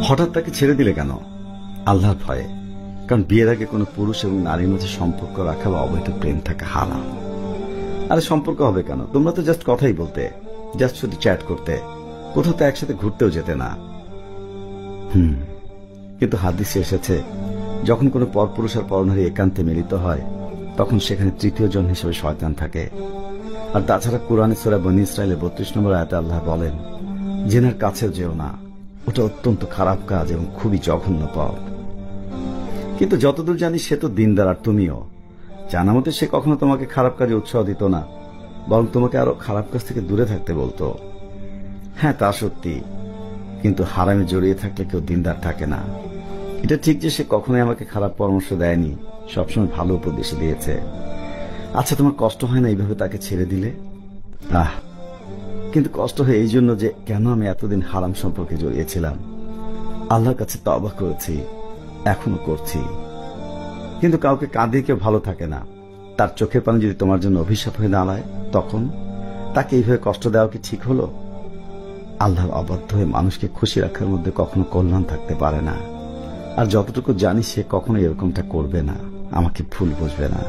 হঠাৎ তাকে ছেড়ে দিলে কেন? আল্লাহর ভয়ে। কারণ বিয়ের আগে কোনো পুরুষ এবং নারীর মধ্যে সম্পর্ক রাখা বা অবৈধ প্রেম থাকা হারাম। আরে সম্পর্ক হবে কেন? তোমরা তো জাস্ট কথাই বলতে, জাস্ট শুধু চ্যাট করতে, কোথাও তো একসাথে ঘুরতেও যেতে না। কিন্তু হাদিসে এসেছে, যখন কোনো পরপুরুষ আর পরনারী একান্তে মিলিত হয় তখন সেখানে তৃতীয় জন হিসেবে শয়তান থাকে। আর তাছাড়া কুরআনে সূরা বনী ইসরাঈলের 32 নম্বর আয়াতে আল্লাহ বলেন, জেনার কাছেও যেও না, ওটা অত্যন্ত খারাপ কাজ এবং খুবই জঘন্য পথ। কিন্তু যতদূর জানি সে তো দিনদার, আর তুমিও জানা মতে সে কখনো তোমাকে খারাপ কাজে উৎসাহ দিত না, বরং তোমাকে আরো খারাপ কাজ থেকে দূরে থাকতে বলতো। হ্যাঁ, তা সত্যি, কিন্তু হারামে জড়িয়ে থাকলে কেউ দিনদার থাকে না। এটা ঠিক যে সে কখনোই আমাকে খারাপ পরামর্শ দেয়নি, সবসময় ভালো উপদেশ দিয়েছে। আচ্ছা, তোমার কষ্ট হয় না এইভাবে তাকে ছেড়ে দিলে? কিন্তু কষ্ট হয় এই জন্য যে কেন আমি এতদিন হারাম সম্পর্কে জড়িয়েছিলাম। আল্লাহর কাছে তওবা করেছি, এখনো করছি। কিন্তু কাউকে কাঁদিয়ে কেউ ভালো থাকে না। তার চোখের পানি যদি তোমার জন্য অভিশাপ হয়ে দাঁড়ায়, তখন তাকে এইভাবে কষ্ট দেওয়া কি ঠিক হলো? আল্লাহর অবাধ্য হয়ে মানুষকে খুশি রাখার মধ্যে কখনো কল্যাণ থাকতে পারে না। আর যতটুকু জানি সে কখনো এরকমটা করবে না, আমাকে ভুল বুঝবে না।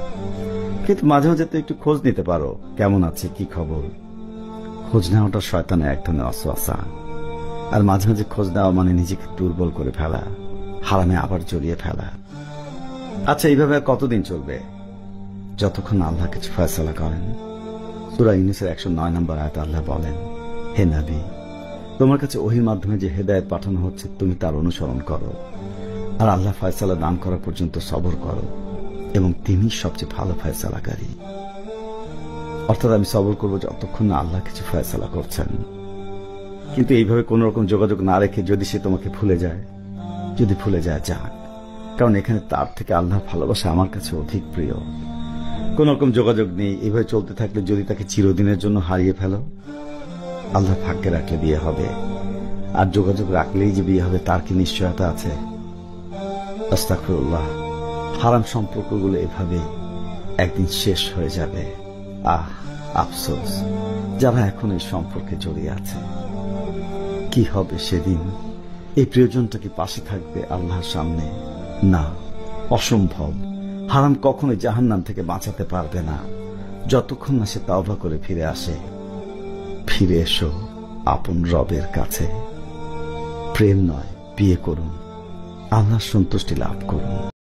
কিন্তু মাঝে মাঝে তো একটু খোঁজ নিতে পারো, কেমন আছে, কি খবর। খোঁজ নেওয়াটা শয়তানের এক ধরনের ওয়াসওয়াসা। আর মাঝে মাঝে খোঁজ নেওয়া মানে নিজেকে দুর্বল করে ফেলা, হারামে আবার জড়িয়ে ফেলা। আচ্ছা, এইভাবে আর কতদিন চলবে? যতক্ষণ আল্লাহ কিছু ফয়সালা করেন। সূরা ইউনূসের 109 নম্বর আয়াতে আল্লাহ বলেন, হে নবী, তোমার কাছে ওহীর মাধ্যমে যে হেদায়েত পাঠানো হচ্ছে তুমি তার অনুসরণ করো, আর আল্লাহ ফয়সালা দান করা পর্যন্ত সবর করো, এবং তিনি সবচেয়ে ভালো ফয়সালাকারী। অর্থাৎ আমি সবর করবো যতক্ষণ না আল্লাহ কিছু ফয়সালা করছেন। কিন্তু এইভাবে কোন রকম যোগাযোগ না রেখে যদি সে তোমাকে ভুলে যায়, যাক, কারণ এখানে তার থেকে আল্লাহর ভালোবাসা আমার কাছে অধিক প্রিয়। কোন রকম যোগাযোগ নেই, এইভাবে চলতে থাকলে যদি তাকে চিরদিনের জন্য হারিয়ে ফেলো, আল্লাহ ভাগ্যে রাখলে বিয়ে হবে। আর যোগাযোগ রাখলেই যে বিয়ে হবে তার কি নিশ্চয়তা আছে? আস্তাগফিরুল্লাহ। হারাম সম্পর্কগুলো এভাবে একদিন শেষ হয়ে যাবে। আফসোস যারা এখন এই সম্পর্কে জড়িয়ে আছে। কি হবে সেদিন? এই প্রিয়জনটা কি পাশে থাকবে আল্লাহর সামনে? না, অসম্ভব। হারাম কখনোই জাহান্নাম থেকে বাঁচাতে পারবে না, যতক্ষণ না সে তওবা করে ফিরে আসে। ফিরে এসো আপন রবের কাছে। প্রেম নয়, বিয়ে করুন, আল্লাহর সন্তুষ্টি লাভ করুন।